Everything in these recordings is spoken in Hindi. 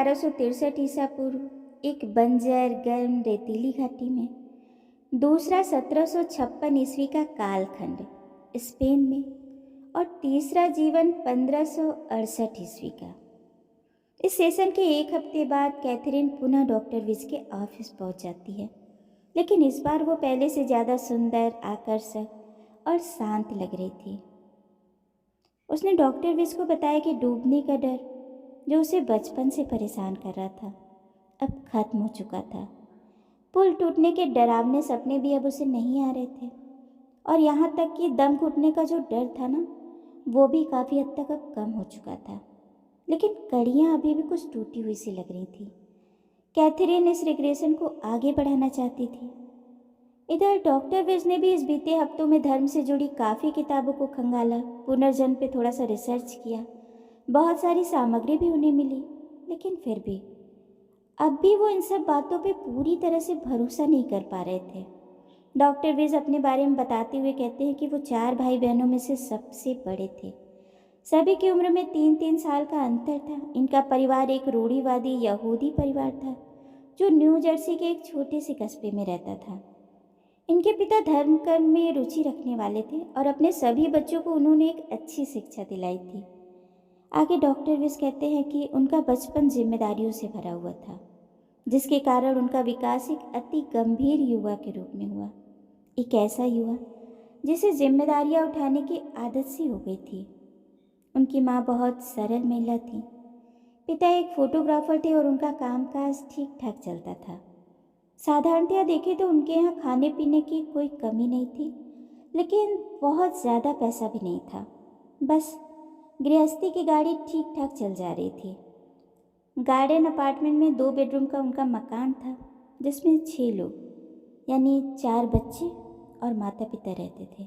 1863 ईसा पूर्व एक बंजर गर्म रेतीली घाटी में, दूसरा 1756 ईस्वी का कालखंड स्पेन में, और तीसरा जीवन 1568 ईस्वी का। इस सेशन के एक हफ्ते बाद कैथरीन पुनः डॉक्टर विज के ऑफिस पहुंच जाती है, लेकिन इस बार वो पहले से ज़्यादा सुंदर, आकर्षक और शांत लग रही थी। उसने डॉक्टर विज को बताया कि डूबने का डर, जो उसे बचपन से परेशान कर रहा था, अब खत्म हो चुका था। पुल टूटने के डरावने सपने भी अब उसे नहीं आ रहे थे, और यहाँ तक कि दम घुटने का जो डर था ना, वो भी काफ़ी हद तक अब कम हो चुका था। लेकिन कड़ियाँ अभी भी कुछ टूटी हुई सी लग रही थी। कैथरीन इस रिग्रेशन को आगे बढ़ाना चाहती थी। इधर डॉक्टर विज ने भी इस बीते हफ्तों में धर्म से जुड़ी काफ़ी किताबों को खंगाला, पुनर्जन्म पे थोड़ा सा रिसर्च किया, बहुत सारी सामग्री भी उन्हें मिली, लेकिन फिर भी अब भी वो इन सब बातों पे पूरी तरह से भरोसा नहीं कर पा रहे थे। डॉक्टर विज अपने बारे में बताते हुए कहते हैं कि वो 4 भाई बहनों में से सबसे बड़े थे। सभी की उम्र में 3-3 साल का अंतर था। इनका परिवार एक रूढ़िवादी यहूदी परिवार था, जो न्यू जर्सी के एक छोटे से कस्बे में रहता था। इनके पिता धर्म कर्म में रुचि रखने वाले थे और अपने सभी बच्चों को उन्होंने एक अच्छी शिक्षा दिलाई थी। आगे डॉक्टर विज कहते हैं कि उनका बचपन जिम्मेदारियों से भरा हुआ था, जिसके कारण उनका विकास एक अति गंभीर युवा के रूप में हुआ। एक ऐसा युवा जिसे जिम्मेदारियां उठाने की आदत सी हो गई थी। उनकी माँ बहुत सरल महिला थी। पिता एक फोटोग्राफर थे और उनका कामकाज ठीक ठाक चलता था। साधारणतया देखें तो उनके यहाँ खाने पीने की कोई कमी नहीं थी, लेकिन बहुत ज़्यादा पैसा भी नहीं था। बस गृहस्थी की गाड़ी ठीक ठाक चल जा रही थी। गार्डन अपार्टमेंट में 2 बेडरूम का उनका मकान था, जिसमें 6 लोग यानी 4 बच्चे और माता पिता रहते थे।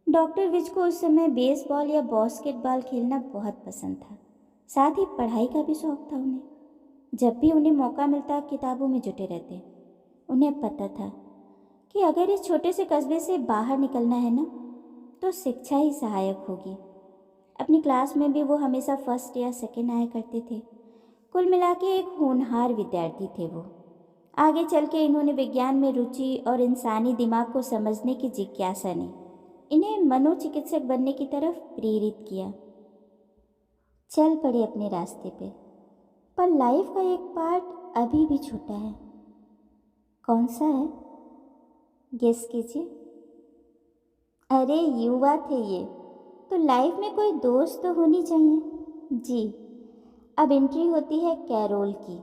डॉक्टर विज को उस समय बेसबॉल या बास्केटबॉल खेलना बहुत पसंद था। साथ ही पढ़ाई का भी शौक था उन्हें। जब भी उन्हें मौका मिलता किताबों में जुटे रहते। उन्हें पता था कि अगर इस छोटे से कस्बे से बाहर निकलना है ना, तो शिक्षा ही सहायक होगी। अपनी क्लास में भी वो हमेशा फर्स्ट या सेकंड आया करते थे। कुल मिला के एक होनहार विद्यार्थी थे वो। आगे चल के इन्होंने विज्ञान में रुचि और इंसानी दिमाग को समझने की जिज्ञासा ने इन्हें मनोचिकित्सक बनने की तरफ प्रेरित किया। चल पड़े अपने रास्ते पे, पर लाइफ का एक पार्ट अभी भी छूटा है। कौन सा है? गेस कीजिए। अरे युवा थे ये, तो लाइफ में कोई दोस्त तो होनी चाहिए। जी, अब एंट्री होती है कैरोल की।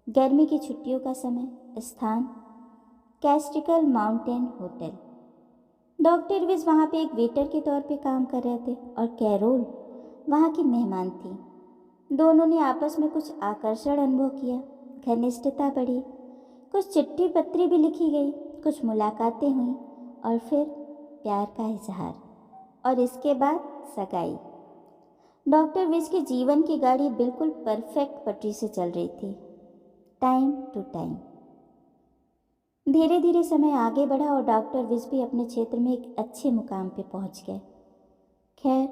गर्मी की छुट्टियों का समय, स्थान कैस्ट्रिकल माउंटेन होटल। डॉक्टर विज वहाँ पे एक वेटर के तौर पे काम कर रहे थे और कैरोल वहाँ की मेहमान थी। दोनों ने आपस में कुछ आकर्षण अनुभव किया, घनिष्ठता बढ़ी, कुछ चिट्ठी पत्री भी लिखी गई, कुछ मुलाकातें हुई और फिर प्यार का इजहार, और इसके बाद सगाई। डॉक्टर विज के जीवन की गाड़ी बिल्कुल परफेक्ट पटरी से चल रही थी, टाइम टू टाइम। धीरे धीरे समय आगे बढ़ा और डॉक्टर विज भी अपने क्षेत्र में एक अच्छे मुकाम पे पहुंच गए। खैर,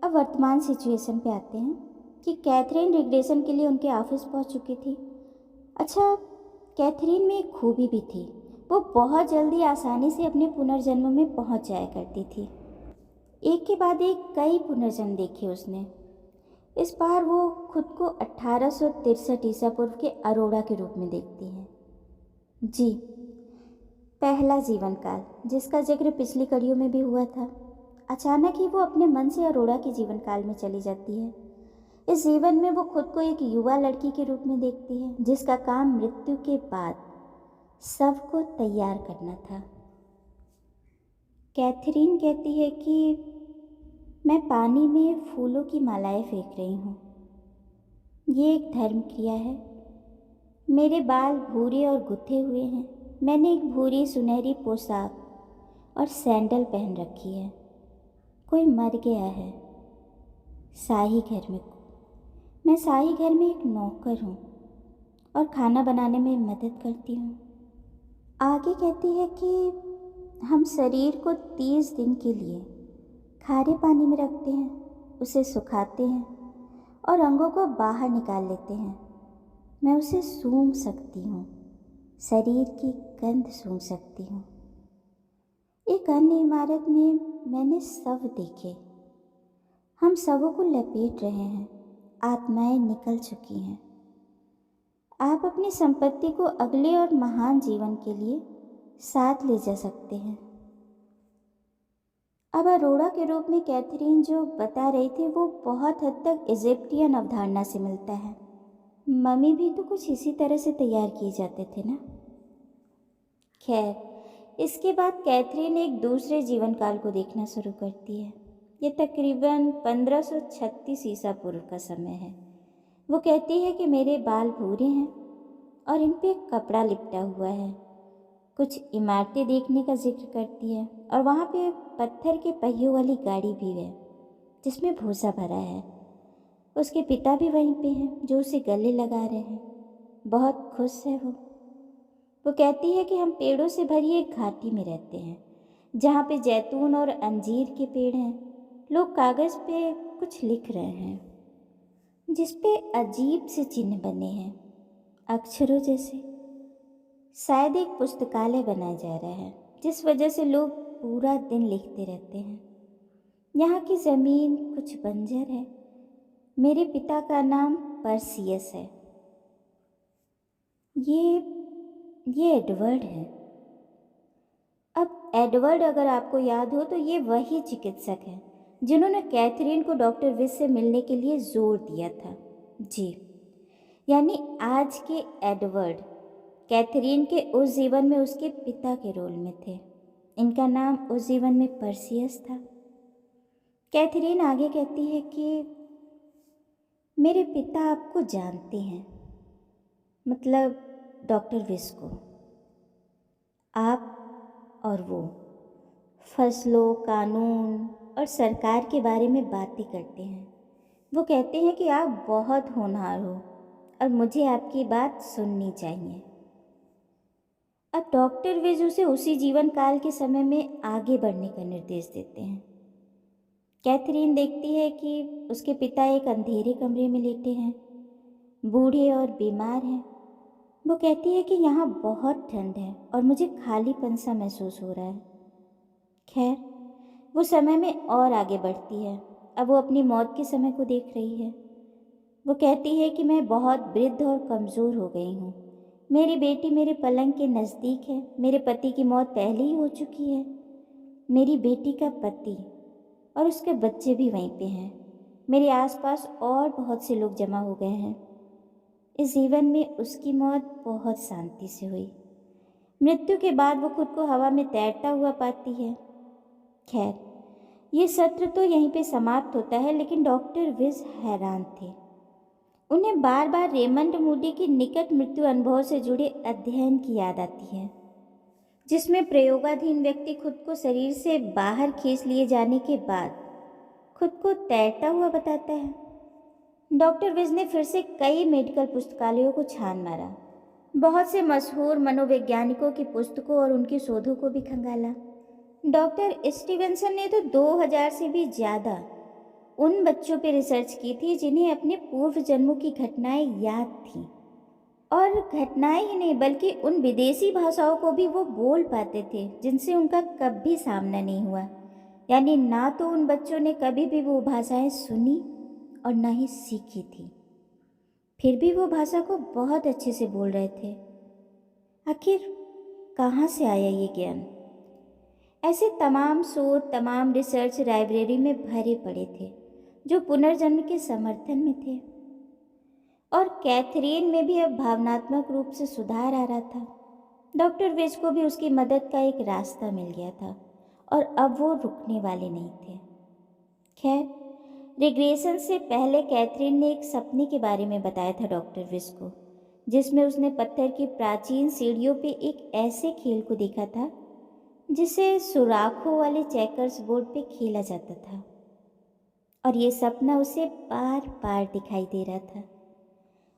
अब वर्तमान सिचुएशन पे आते हैं कि कैथरीन रिग्रेशन के लिए उनके ऑफिस पहुंच चुकी थी। अच्छा, कैथरीन में एक खूबी भी थी, वो बहुत जल्दी आसानी से अपने पुनर्जन्म में पहुंच जाया करती थी। एक के बाद एक कई पुनर्जन्म देखे उसने। इस बार वो खुद को 1863 ईसा पूर्व के अरोड़ा के रूप में देखती है। जी, पहला जीवन काल, जिसका जिक्र पिछली कड़ियों में भी हुआ था। अचानक ही वो अपने मन से अरोड़ा के जीवन काल में चली जाती है। इस जीवन में वो खुद को एक युवा लड़की के रूप में देखती है, जिसका काम मृत्यु के बाद सबको तैयार करना था। कैथरीन कहती है कि मैं पानी में फूलों की मालाएं फेंक रही हूँ। ये एक धर्म क्रिया है। मेरे बाल भूरे और गुथे हुए हैं। मैंने एक भूरी सुनहरी पोशाक और सैंडल पहन रखी है। कोई मर गया है शाही घर में। मैं शाही घर में एक नौकर हूँ और खाना बनाने में मदद करती हूँ। आगे कहती है कि हम शरीर को 30 दिन के लिए खारे पानी में रखते हैं, उसे सुखाते हैं और अंगों को बाहर निकाल लेते हैं। मैं उसे सूंघ सकती हूँ, शरीर की गंध सूंघ सकती हूँ। एक अन्य इमारत में मैंने शव देखे। हम शवों को लपेट रहे हैं, आत्माएं निकल चुकी हैं। आप अपनी संपत्ति को अगले और महान जीवन के लिए साथ ले जा सकते हैं। अब अरोड़ा के रूप में कैथरीन जो बता रही थी वो बहुत हद तक इजिप्टियन अवधारणा से मिलता है। मम्मी भी तो कुछ इसी तरह से तैयार किए जाते थे ना। खैर, इसके बाद कैथरीन एक दूसरे जीवन काल को देखना शुरू करती है। ये तकरीबन 1536 ईसा पूर्व का समय है। वो कहती है कि मेरे बाल भूरे हैं और इन पे कपड़ा लिपटा हुआ है। कुछ इमारतें देखने का जिक्र करती है और वहाँ पे पत्थर के पहियों वाली गाड़ी भी है जिसमें भूसा भरा है। उसके पिता भी वहीं पे हैं जो उसे गले लगा रहे हैं। बहुत खुश है वो कहती है कि हम पेड़ों से भरी एक घाटी में रहते हैं जहाँ पे जैतून और अंजीर के पेड़ हैं। लोग कागज़ पे कुछ लिख रहे हैं जिस पे अजीब से चिन्ह बने हैं, अक्षरों जैसे। शायद एक पुस्तकालय बनाया जा रहा है जिस वजह से लोग पूरा दिन लिखते रहते हैं। यहाँ की ज़मीन कुछ बंजर है। मेरे पिता का नाम परसियस है। ये एडवर्ड है। अब एडवर्ड अगर आपको याद हो तो ये वही चिकित्सक है जिन्होंने कैथरीन को डॉक्टर विज से मिलने के लिए जोर दिया था। जी, यानी आज के एडवर्ड कैथरीन के उस जीवन में उसके पिता के रोल में थे। इनका नाम उस जीवन में परसियस था। कैथरीन आगे कहती है कि मेरे पिता आपको जानते हैं, मतलब डॉक्टर विज को। आप और वो फसलों, कानून और सरकार के बारे में बातें करते हैं। वो कहते हैं कि आप बहुत होनहार हो और मुझे आपकी बात सुननी चाहिए। अब डॉक्टर विज उसे उसी जीवन काल के समय में आगे बढ़ने का निर्देश देते हैं। कैथरीन देखती है कि उसके पिता एक अंधेरे कमरे में लेटे हैं, बूढ़े और बीमार हैं। वो कहती है कि यहाँ बहुत ठंड है और मुझे खालीपन सा महसूस हो रहा है। खैर, वो समय में और आगे बढ़ती है। अब वो अपनी मौत के समय को देख रही है। वो कहती है कि मैं बहुत वृद्ध और कमज़ोर हो गई हूँ। मेरी बेटी मेरे पलंग के नज़दीक है। मेरे पति की मौत पहले ही हो चुकी है। मेरी बेटी का पति और उसके बच्चे भी वहीं पे हैं। मेरे आसपास और बहुत से लोग जमा हो गए हैं। इस जीवन में उसकी मौत बहुत शांति से हुई। मृत्यु के बाद वो खुद को हवा में तैरता हुआ पाती है। खैर, ये सत्र तो यहीं पे समाप्त होता है, लेकिन डॉक्टर विज हैरान थे। उन्हें बार बार रेमंड मूडी की निकट मृत्यु अनुभव से जुड़े अध्ययन की याद आती है जिसमें प्रयोगाधीन व्यक्ति खुद को शरीर से बाहर खींच लिए जाने के बाद खुद को तैरता हुआ बताता है। डॉक्टर विज ने फिर से कई मेडिकल पुस्तकालयों को छान मारा, बहुत से मशहूर मनोवैज्ञानिकों की पुस्तकों और उनके शोधों को भी खंगाला। डॉक्टर स्टीवेंसन ने तो 2000 से भी ज़्यादा उन बच्चों पर रिसर्च की थी जिन्हें अपने पूर्व जन्मों की घटनाएं याद थीं, और घटनाएं ही नहीं बल्कि उन विदेशी भाषाओं को भी वो बोल पाते थे जिनसे उनका कभी सामना नहीं हुआ। यानी ना तो उन बच्चों ने कभी भी वो भाषाएं सुनी और ना ही सीखी थी, फिर भी वो भाषा को बहुत अच्छे से बोल रहे थे। आखिर कहाँ से आया ये ज्ञान? ऐसे तमाम शोध, तमाम रिसर्च लाइब्रेरी में भरे पड़े थे जो पुनर्जन्म के समर्थन में थे। और कैथरीन में भी अब भावनात्मक रूप से सुधार आ रहा था। डॉक्टर विज को भी उसकी मदद का एक रास्ता मिल गया था और अब वो रुकने वाले नहीं थे। खैर, रिग्रेशन से पहले कैथरीन ने एक सपने के बारे में बताया था डॉक्टर विज को, जिसमें उसने पत्थर की प्राचीन सीढ़ियों पे एक ऐसे खेल को देखा था जिसे सुराखों वाले चेकर्स बोर्ड पे खेला जाता था, और ये सपना उसे बार बार दिखाई दे रहा था।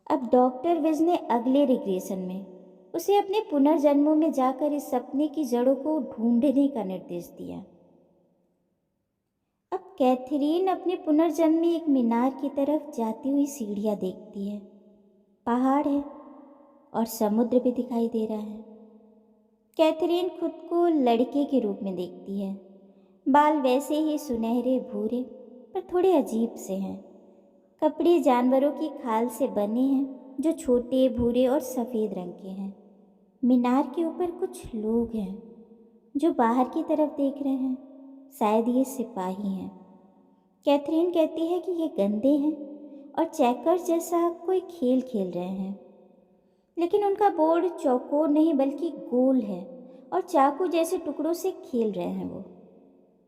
अब डॉक्टर विज ने अगले रिग्रेशन में उसे अपने पुनर्जन्मों में जाकर इस सपने की जड़ों को ढूंढने का निर्देश दिया। अब कैथरीन अपने पुनर्जन्म में एक मीनार की तरफ जाती हुई सीढ़ियाँ देखती है। पहाड़ है और समुद्र भी दिखाई दे रहा है। कैथरीन खुद को लड़के के रूप में देखती है। बाल वैसे ही सुनहरे भूरे पर थोड़े अजीब से हैं। कपड़े जानवरों की खाल से बने हैं जो छोटे भूरे और सफ़ेद रंग के हैं। मीनार के ऊपर कुछ लोग हैं जो बाहर की तरफ देख रहे हैं। शायद ये सिपाही हैं। कैथरीन कहती है कि ये गंदे हैं और चेकर जैसा कोई खेल खेल रहे हैं, लेकिन उनका बोर्ड चौकोर नहीं बल्कि गोल है और चाकू जैसे टुकड़ों से खेल रहे हैं वो,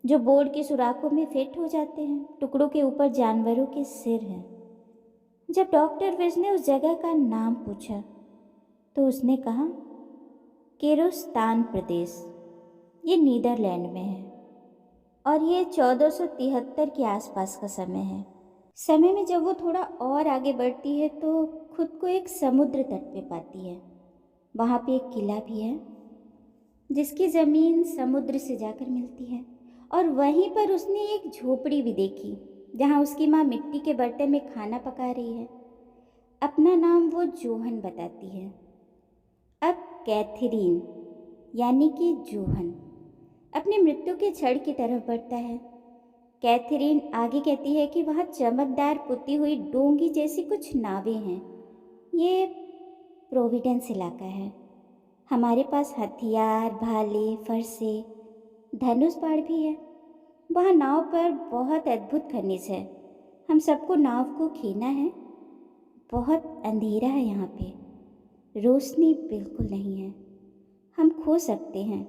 जो बोर्ड के सुराखों में फिट हो जाते हैं। टुकड़ों के ऊपर जानवरों के सिर हैं। जब डॉक्टर विज ने उस जगह का नाम पूछा तो उसने कहा केरोस्तान प्रदेश, ये नीदरलैंड में है और ये 1473 के आसपास का समय है। समय में जब वो थोड़ा और आगे बढ़ती है तो खुद को एक समुद्र तट पे पाती है। वहाँ पे एक किला भी है जिसकी ज़मीन समुद्र से जाकर मिलती है, और वहीं पर उसने एक झोपड़ी भी देखी जहाँ उसकी माँ मिट्टी के बर्तन में खाना पका रही है। अपना नाम वो जोहन बताती है। अब कैथरीन यानी कि जोहन अपनी मृत्यु के क्षण की तरफ बढ़ता है। कैथरीन आगे कहती है कि वहाँ चमकदार पुती हुई डोंगी जैसी कुछ नावें हैं। ये प्रोविडेंस इलाका है। हमारे पास हथियार, भाले, फरसे, धनुष बाण भी है। वहाँ नाव पर बहुत अद्भुत खनिज है। हम सबको नाव को खेना है। बहुत अंधेरा है यहाँ पे, रोशनी बिल्कुल नहीं है। हम खो सकते हैं।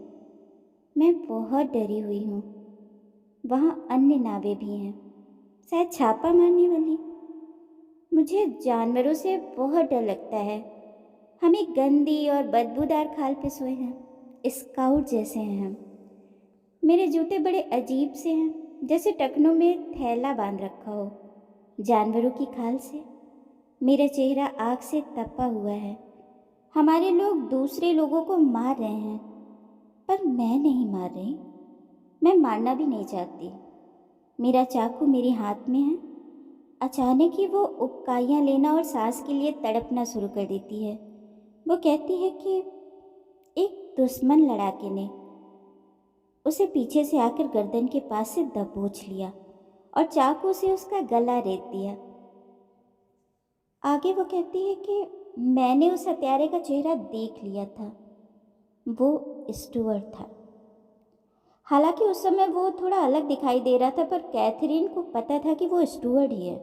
मैं बहुत डरी हुई हूँ। वहाँ अन्य नावें भी हैं, शायद छापा मारने वाली। मुझे जानवरों से बहुत डर लगता है। हम एक गंदी और बदबूदार खाल पे सोए हैं। स्काउट जैसे हैं हम। मेरे जूते बड़े अजीब से हैं, जैसे टखनों में थैला बांध रखा हो जानवरों की खाल से। मेरा चेहरा आग से तपा हुआ है। हमारे लोग दूसरे लोगों को मार रहे हैं, पर मैं नहीं मार रही। मैं मारना भी नहीं चाहती। मेरा चाकू मेरे हाथ में है। अचानक ही वो उबकाइयाँ लेना और सांस के लिए तड़पना शुरू कर देती है। वो कहती है कि एक दुश्मन लड़ाके ने उसे पीछे से आकर गर्दन के पास से दबोच लिया और चाकू से उसका गला रेत दिया। आगे वो कहती है कि मैंने उस हत्यारे का चेहरा देख लिया था। वो स्टुअर्ट था। हालांकि उस समय वो थोड़ा अलग दिखाई दे रहा था, पर कैथरीन को पता था कि वो स्टुअर्ट ही है।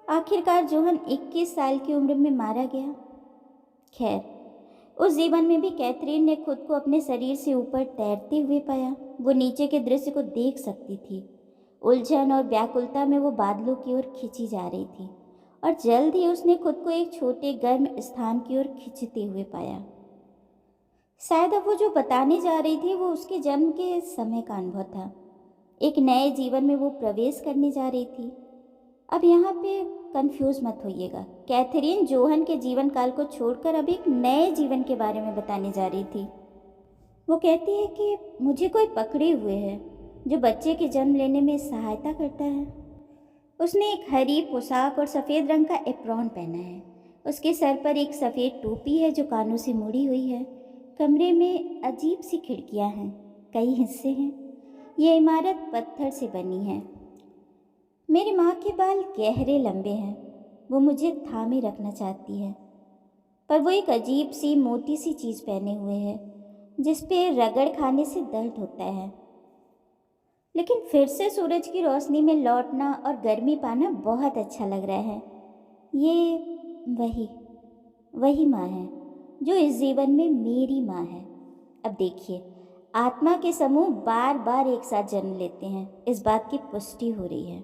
आखिरकार जोहन 21 साल की उम्र में मारा गया। खैर, उस जीवन में भी कैथरीन ने खुद को अपने शरीर से ऊपर तैरते हुए पाया। वो नीचे के दृश्य को देख सकती थी। उलझन और व्याकुलता में वो बादलों की ओर खींची जा रही थी, और जल्द ही उसने खुद को एक छोटे गर्म स्थान की ओर खींचते हुए पाया। शायद अब वो जो बताने जा रही थी वो उसके जन्म के समय का अनुभव था। एक नए जीवन में वो प्रवेश करने जा रही थी। अब यहाँ पे कंफ्यूज मत होइएगा। कैथरीन जोहन के जीवन काल को छोड़कर अब एक नए जीवन के बारे में बताने जा रही थी। वो कहती है कि मुझे कोई पकड़े हुए है जो बच्चे के जन्म लेने में सहायता करता है। उसने एक हरी पोशाक और सफ़ेद रंग का एप्रॉन पहना है। उसके सर पर एक सफ़ेद टोपी है जो कानों से मुड़ी हुई है। कमरे में अजीब सी खिड़कियां हैं, कई हिस्से हैं। ये इमारत पत्थर से बनी है। मेरी माँ के बाल गहरे लंबे हैं। वो मुझे थामे रखना चाहती है, पर वो एक अजीब सी मोटी सी चीज़ पहने हुए है जिस पे रगड़ खाने से दर्द होता है। लेकिन फिर से सूरज की रोशनी में लौटना और गर्मी पाना बहुत अच्छा लग रहा है। ये वही माँ है जो इस जीवन में मेरी माँ है। अब देखिए, आत्मा के समूह बार बार एक साथ जन्म लेते हैं, इस बात की पुष्टि हो रही है।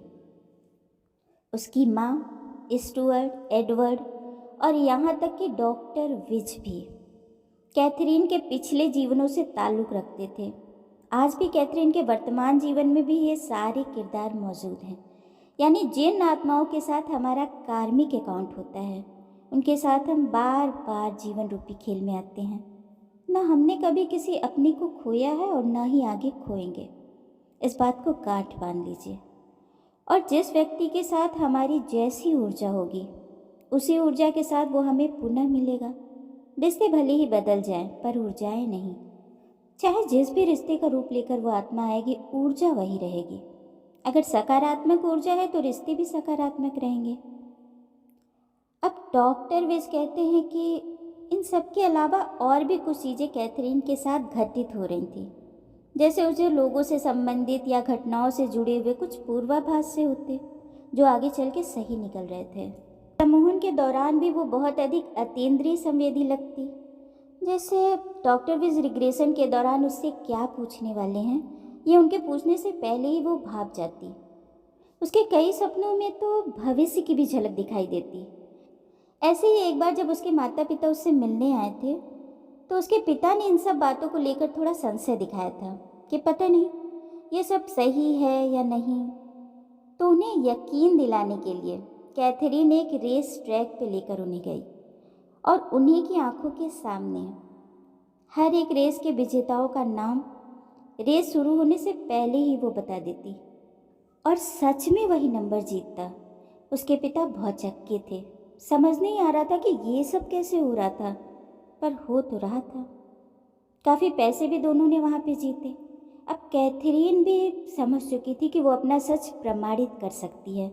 उसकी माँ, स्टुअर्ट, एडवर्ड और यहाँ तक कि डॉक्टर विज भी कैथरीन के पिछले जीवनों से ताल्लुक़ रखते थे। आज भी कैथरीन के वर्तमान जीवन में भी ये सारे किरदार मौजूद हैं। यानी जिन आत्माओं के साथ हमारा कार्मिक अकाउंट होता है, उनके साथ हम बार बार जीवन रूपी खेल में आते हैं। ना हमने कभी किसी अपने को खोया है और ना ही आगे खोएंगे। इस बात को गांठ बांध लीजिए। और जिस व्यक्ति के साथ हमारी जैसी ऊर्जा होगी, उसी ऊर्जा के साथ वो हमें पुनः मिलेगा। रिश्ते भले ही बदल जाएं, पर ऊर्जाएं नहीं। चाहे जिस भी रिश्ते का रूप लेकर वो आत्मा आएगी, ऊर्जा वही रहेगी। अगर सकारात्मक ऊर्जा है तो रिश्ते भी सकारात्मक रहेंगे। अब डॉक्टर विज कहते हैं कि इन सब के अलावा और भी कुछ चीज़ें कैथरीन के साथ घटित हो रही थी, जैसे उसे लोगों से संबंधित या घटनाओं से जुड़े हुए कुछ पूर्वाभास से होते, जो आगे चल के सही निकल रहे थे। सम्मोहन के दौरान भी वो बहुत अधिक अतीन्द्रिय संवेदी लगती, जैसे डॉक्टर विज रिग्रेशन के दौरान उससे क्या पूछने वाले हैं ये उनके पूछने से पहले ही वो भाप जाती। उसके कई सपनों में तो भविष्य की भी झलक दिखाई देती। ऐसे ही एक बार जब उसके माता पिता उससे मिलने आए थे, तो उसके पिता ने इन सब बातों को लेकर थोड़ा संशय दिखाया था कि पता नहीं ये सब सही है या नहीं। तो उन्हें यकीन दिलाने के लिए कैथरीन एक रेस ट्रैक पे लेकर उन्हें गई और उन्हीं की आंखों के सामने हर एक रेस के विजेताओं का नाम रेस शुरू होने से पहले ही वो बता देती, और सच में वही नंबर जीतता। उसके पिता बहुत चक्के थे, समझ नहीं आ रहा था कि ये सब कैसे हो रहा था, पर हो तो रहा था। काफ़ी पैसे भी दोनों ने वहाँ पे जीते। अब कैथरीन भी समझ चुकी थी कि वो अपना सच प्रमाणित कर सकती है।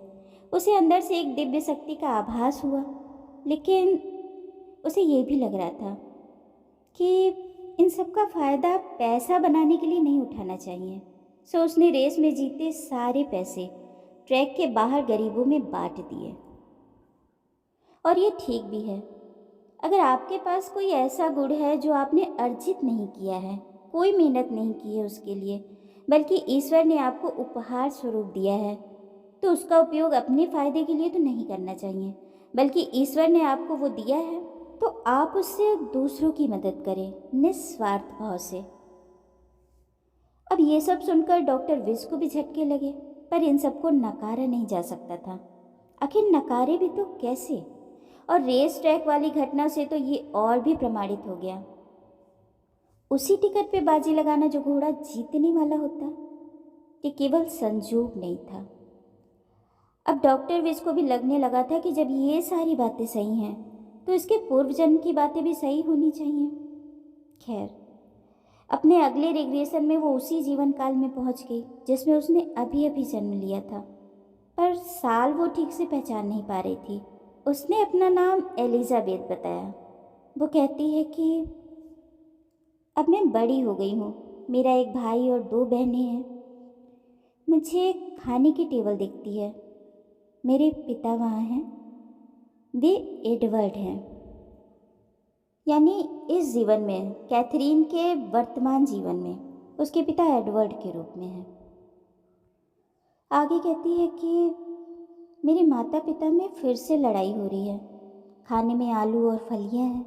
उसे अंदर से एक दिव्य शक्ति का आभास हुआ, लेकिन उसे ये भी लग रहा था कि इन सब का फ़ायदा पैसा बनाने के लिए नहीं उठाना चाहिए। सो उसने रेस में जीते सारे पैसे ट्रैक के बाहर गरीबों में बांट दिए। और ये ठीक भी है। अगर आपके पास कोई ऐसा गुण है जो आपने अर्जित नहीं किया है, कोई मेहनत नहीं की है उसके लिए, बल्कि ईश्वर ने आपको उपहार स्वरूप दिया है, तो उसका उपयोग अपने फ़ायदे के लिए तो नहीं करना चाहिए, बल्कि ईश्वर ने आपको वो दिया है तो आप उससे दूसरों की मदद करें निस्वार्थ भाव से। अब ये सब सुनकर डॉक्टर विज को भी झटके लगे, पर इन सबको नकारा नहीं जा सकता था। आखिर नकारे भी तो कैसे? और रेस ट्रैक वाली घटना से तो ये और भी प्रमाणित हो गया। उसी टिकट पे बाजी लगाना जो घोड़ा जीतने वाला होता, ये केवल संजोग नहीं था। अब डॉक्टर विज को भी लगने लगा था कि जब ये सारी बातें सही हैं तो इसके पूर्व जन्म की बातें भी सही होनी चाहिए। खैर, अपने अगले रिग्रेशन में वो उसी जीवन काल में पहुंच गई जिसमें उसने अभी अभी जन्म लिया था, पर साल वो ठीक से पहचान नहीं पा रही थी। उसने अपना नाम एलिजाबेथ बताया। वो कहती है कि अब मैं बड़ी हो गई हूँ, मेरा एक भाई और 2 बहनें हैं। मुझे खाने की टेबल दिखती है, मेरे पिता वहाँ हैं, वे एडवर्ड हैं। यानी इस जीवन में, कैथरीन के वर्तमान जीवन में, उसके पिता एडवर्ड के रूप में हैं। आगे कहती है कि मेरे माता पिता में फिर से लड़ाई हो रही है, खाने में आलू और फलियां हैं।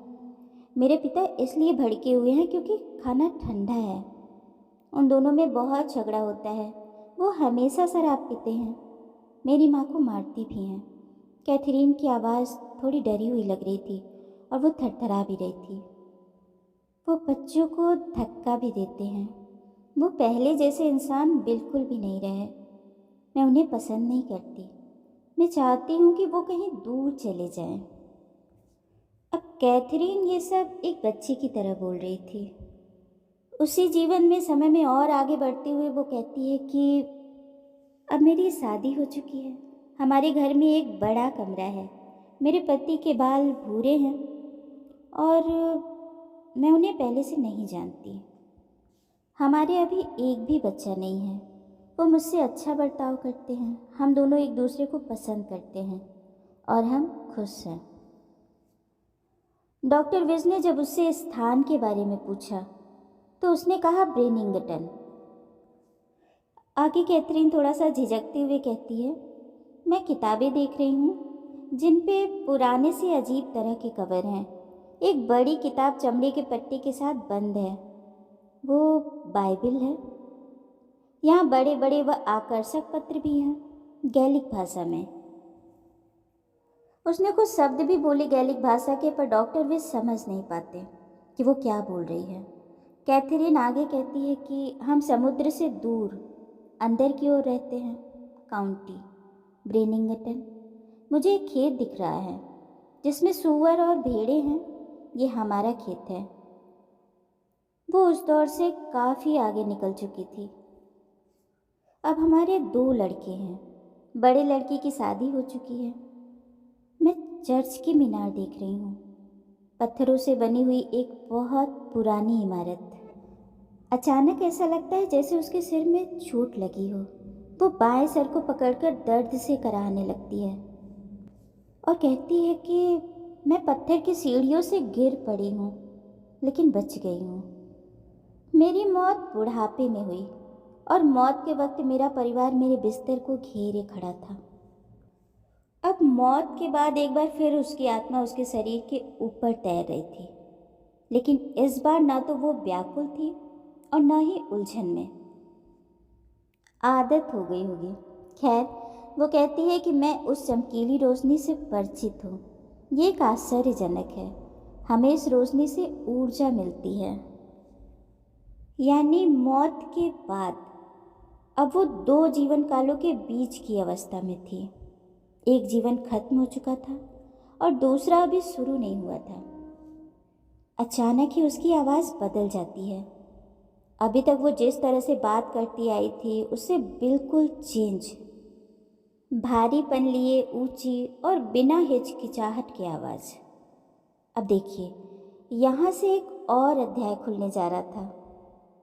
मेरे पिता इसलिए भड़के हुए हैं क्योंकि खाना ठंडा है। उन दोनों में बहुत झगड़ा होता है, वो हमेशा शराब पीते हैं। मेरी माँ को मारती भी हैं। कैथरीन की आवाज़ थोड़ी डरी हुई लग रही थी और वो थरथरा भी रही थी। वो बच्चों को धक्का भी देते हैं। वो पहले जैसे इंसान बिल्कुल भी नहीं रहे। मैं उन्हें पसंद नहीं करती। मैं चाहती हूँ कि वो कहीं दूर चले जाएं। अब कैथरीन ये सब एक बच्चे की तरह बोल रही थी। उसी जीवन में समय में और आगे बढ़ते हुए वो कहती है कि अब मेरी शादी हो चुकी है, हमारे घर में एक बड़ा कमरा है, मेरे पति के बाल भूरे हैं और मैं उन्हें पहले से नहीं जानती। हमारे अभी एक भी बच्चा नहीं है। वो मुझसे अच्छा बर्ताव करते हैं, हम दोनों एक दूसरे को पसंद करते हैं और हम खुश हैं। डॉक्टर विज ने जब उससे इस स्थान के बारे में पूछा तो उसने कहा ब्रेनिंगटन। आगे कैथरीन थोड़ा सा झिझकते हुए कहती है, मैं किताबें देख रही हूँ जिन पे पुराने से अजीब तरह के कवर हैं। एक बड़ी किताब चमड़े के पट्टे के साथ बंद है, वो बाइबल है। यहाँ बड़े बड़े व आकर्षक पत्र भी हैं गैलिक भाषा में। उसने कुछ शब्द भी बोले गैलिक भाषा के, पर डॉक्टर विज समझ नहीं पाते कि वो क्या बोल रही है। कैथरीन आगे कहती है कि हम समुद्र से दूर अंदर की ओर रहते हैं, काउंटी ब्रेनिंगटन। मुझे एक खेत दिख रहा है जिसमें सूअर और भेड़ें हैं। ये हमारा खेत है। वो उस दौर से काफ़ी आगे निकल चुकी थी। अब हमारे 2 लड़के हैं। बड़े लड़के की शादी हो चुकी है। मैं चर्च की मीनार देख रही हूँ, पत्थरों से बनी हुई एक बहुत पुरानी इमारत। अचानक ऐसा लगता है जैसे उसके सिर में चोट लगी हो। वो बाएं सर को पकड़कर दर्द से कराहने लगती है और कहती है कि मैं पत्थर की सीढ़ियों से गिर पड़ी हूँ, लेकिन बच गई हूँ। मेरी मौत बुढ़ापे में हुई और मौत के वक्त मेरा परिवार मेरे बिस्तर को घेरे खड़ा था। अब मौत के बाद एक बार फिर उसकी आत्मा उसके शरीर के ऊपर तैर रही थी, लेकिन इस बार ना तो वो व्याकुल थी और ना ही उलझन में। आदत हो गई होगी। खैर, वो कहती है कि मैं उस चमकीली रोशनी से परिचित हूँ। ये एक आश्चर्यजनक है। हमें इस रोशनी से ऊर्जा मिलती है। यानी मौत के बाद अब वो 2 जीवन कालों के बीच की अवस्था में थी। एक जीवन खत्म हो चुका था और दूसरा अभी शुरू नहीं हुआ था। अचानक ही उसकी आवाज़ बदल जाती है। अभी तक वो जिस तरह से बात करती आई थी उससे बिल्कुल चेंज। भारीपन लिए ऊंची और बिना हिचकिचाहट की आवाज़। अब देखिए, यहाँ से एक और अध्याय खुलने जा रहा था।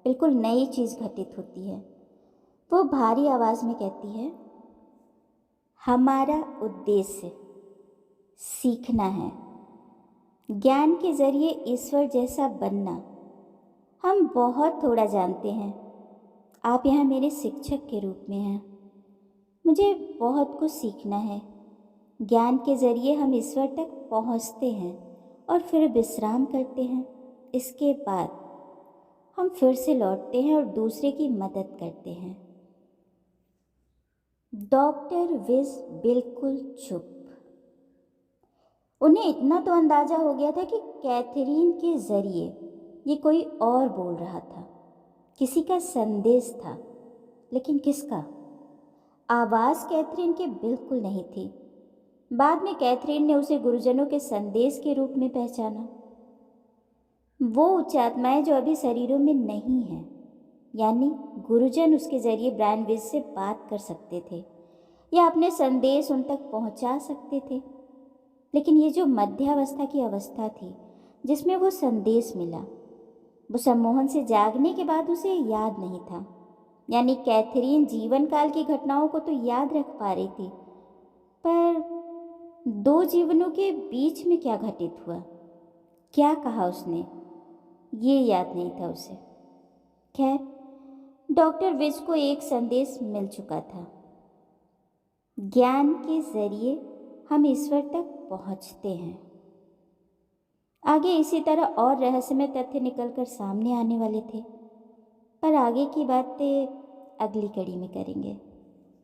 बिल्कुल नई चीज़ घटित होती है। वो भारी आवाज़ में कहती है, हमारा उद्देश्य सीखना है, ज्ञान के जरिए ईश्वर जैसा बनना। हम बहुत थोड़ा जानते हैं। आप यहाँ मेरे शिक्षक के रूप में हैं। मुझे बहुत कुछ सीखना है। ज्ञान के जरिए हम ईश्वर तक पहुँचते हैं और फिर विश्राम करते हैं। इसके बाद हम फिर से लौटते हैं और दूसरे की मदद करते हैं। डॉक्टर विज बिल्कुल चुप। उन्हें इतना तो अंदाज़ा हो गया था कि कैथरीन के ज़रिए ये कोई और बोल रहा था। किसी का संदेश था, लेकिन किसका? आवाज़ कैथरीन के बिल्कुल नहीं थी। बाद में कैथरीन ने उसे गुरुजनों के संदेश के रूप में पहचाना। वो उच्च आत्माएं जो अभी शरीरों में नहीं हैं, यानी गुरुजन उसके ज़रिए ब्रायनविज से बात कर सकते थे या अपने संदेश उन तक पहुंचा सकते थे। लेकिन ये जो मध्यावस्था की अवस्था थी जिसमें वो संदेश मिला, वो सम्मोहन से जागने के बाद उसे याद नहीं था। यानी कैथरीन जीवन काल की घटनाओं को तो याद रख पा रही थी, पर 2 जीवनों के बीच में क्या घटित हुआ, क्या कहा उसने, ये याद नहीं था उसे। खैर, डॉक्टर विज को एक संदेश मिल चुका था। ज्ञान के जरिए हम ईश्वर तक पहुंचते हैं। आगे इसी तरह और रहस्यमय तथ्य निकलकर सामने आने वाले थे, पर आगे की बातें अगली कड़ी में करेंगे।